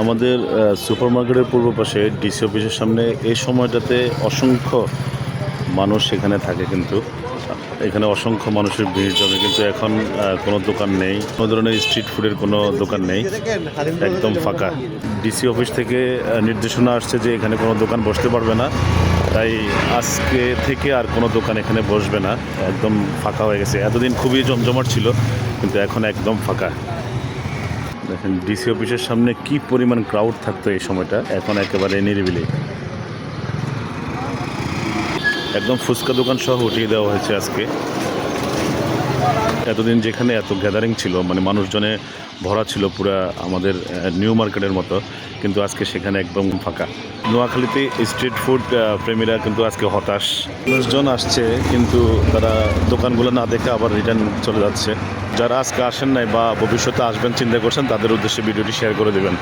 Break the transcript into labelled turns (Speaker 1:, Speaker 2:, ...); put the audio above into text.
Speaker 1: আমাদের সুপারমার্কেটের পূর্ব পাশে ডিসি অফিসের সামনে এই সময়টাতে অসংখ্য মানুষ এখানে থাকে, কিন্তু এখানে অসংখ্য মানুষের ভিড় জমে, কিন্তু এখন কোনো দোকান নেই, কোনো ধরনের স্ট্রিট ফুডের কোনো দোকান নেই, একদম ফাঁকা। ডিসি অফিস থেকে নির্দেশনা আসছে যে এখানে কোনো দোকান বসতে পারবে না, তাই আজকে থেকে আর কোনো দোকান এখানে বসবে না, একদম ফাঁকা হয়ে গেছে। এতদিন খুবই জমজমাট ছিল, কিন্তু এখন একদম ফাঁকা। দেখেন ডিসি অফিসের সামনে কি পরিমাণ ক্রাউড থাকতো এই সময়টা, এখন একেবারে নিরিবিলি। একদম ফুচকা দোকান সহ উঠিয়ে দেওয়া হয়েছে আজকে। এতদিন যেখানে এত গ্যাদারিং ছিল, মানে মানুষজনে ভরা ছিল পুরা আমাদের নিউ মার্কেটের মতো, কিন্তু আজকে সেখানে একদম ফাঁকা। নোয়াখালীতে স্ট্রিট ফুড প্রেমীরা কিন্তু আজকে হতাশ। মানুষজন আসছে, কিন্তু তারা দোকানগুলো না দেখে আবার রিটার্ন চলে যাচ্ছে। যারা আজকে আসেন নাই বা ভবিষ্যতে আসবেন চিন্তা করছেন, তাদের উদ্দেশ্যে ভিডিওটি শেয়ার করে দেবেন।